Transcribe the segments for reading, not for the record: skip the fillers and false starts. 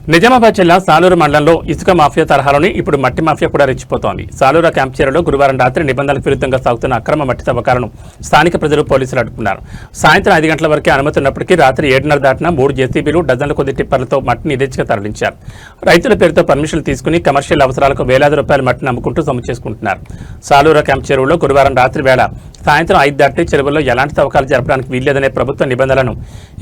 నిజామాబాద్ జిల్లా సాలూరు మండలంలో ఇసుక మాఫియా తరహాలోనే ఇప్పుడు మట్టి మాఫియా కూడా రెచ్చిపోతోంది. సాలూరు క్యాంప్ చేరులో గురువారం రాత్రి నిబంధనలకు విరుద్ధంగా సాగుతున్న అక్రమ మట్టి తవ్వకాలను స్థానిక ప్రజలు పోలీసులు అడ్డుకున్నారు. సాయంత్రం 5 గంటల వరకే అనుమతి ఉన్నప్పటికీ రాత్రి 7:30 దాటిన 3 జేసీబీలు డజన్ల కొద్ది టిప్పర్లతో మట్టిని యథేచ్ఛగా తరలించారు. రైతుల పేరుతో పర్మిషన్లు తీసుకుని కమర్షియల్ అవసరాలకు వేలాది రూపాయల మట్టిని అమ్ముకుంటూ సొమ్ము చేసుకుంటున్నారు. సాలూరు క్యాంప్ చెరువులో గురువారం రాత్రి వేళ సాయంత్రం 5 దాటి చెరువుల్లో ఎలాంటి తవ్వకాలు జరపడానికి వీల్లేదనే ప్రభుత్వ నిబంధనలను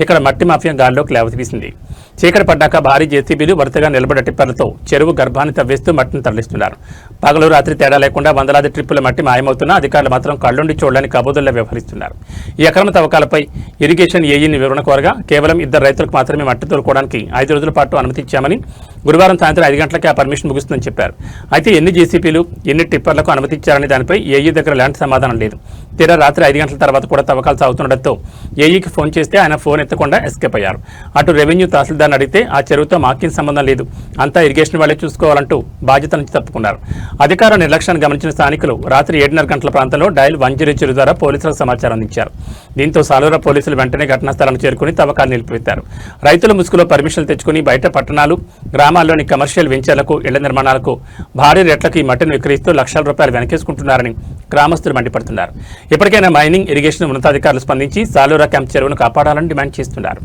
ఇక్కడ మట్టి మాఫియా గాల్లోకి లేవతీసింది. చీకటి పడ్డాక భారీ జేసీబీలు వరుసగా నిలబడ్డ టిప్పర్లతో చెరువు గర్భాన్ని తవ్వేస్తూ మట్టిని తరలిస్తున్నారు. పగలు రాత్రి తేడా లేకుండా వందలాది ట్రిప్పుల మట్టి మాయమవుతున్నా అధికారులు మాత్రం కళ్ళుండి చూడడానికి కబోదుల్లో వ్యవహరిస్తున్నారు. ఈ అక్రమ తవ్వకాలపై ఇరిగేషన్ ఏఈని వివరణ కోరగా కేవలం 2 రైతులకు మాత్రమే మట్టి తోలుకోవడానికి 5 రోజుల పాటు అనుమతి ఇచ్చామని, గురువారం సాయంత్రం 5 గంటలకే ఆ పర్మిషన్ ముగుస్తుందని చెప్పారు. అయితే ఎన్ని జేసీపీలు ఎన్ని టిప్పర్లకు అనుమతి ఇచ్చారనే దానిపై ఏఈ దగ్గర ఎలాంటి సమాధానం లేదు. తీరా రాత్రి 5 గంటల తర్వాత కూడా తవ్వకాలు సాగుతుండటంతో ఏఈకి ఫోన్ చేస్తే ఆయన ఫోన్ ఎత్తకుండా ఎస్కేప్ అయ్యారు. అటు రెవెన్యూ తహసీల్దార్ని అడిగితే ఆ చెరువుతో మాకేం సంబంధం లేదు, అంతా ఇరిగేషన్ వాళ్ళే చూసుకోవాలంటూ బాధ్యత నుంచి తప్పుకున్నారు. అధికార నిర్లక్ష్యాన్ని గమనించిన స్థానికులు రాత్రి 7:30 గంటల ప్రాంతంలో డయల్ 100 ద్వారా పోలీసులకు సమాచారం అందించారు. దీంతో సాలూరు పోలీసులు వెంటనే ఘటనా స్థలానికి చేరుకుని తవ్వకాలు నిలిపివేశారు. రైతుల ముసుగులో పర్మిషన్లు తెచ్చుకుని బయట పట్టణాలు, గ్రామాల్లోని కమర్షియల్ వెంచర్లకు, ఇళ్ల నిర్మాణాలకు భారీ రేట్లకు ఈ మట్టిని విక్రయిస్తూ లక్షల రూపాయలు వెనకేసుకుంటున్నారని గ్రామస్తులు మండిపడుతున్నారు. ఇప్పటికైనా మైనింగ్, ఇరిగేషన్ ఉన్నతాధికారులు స్పందించి సాలూరు క్యాంప్ చెరువును కాపాడాలని డిమాండ్ చేస్తున్నారు.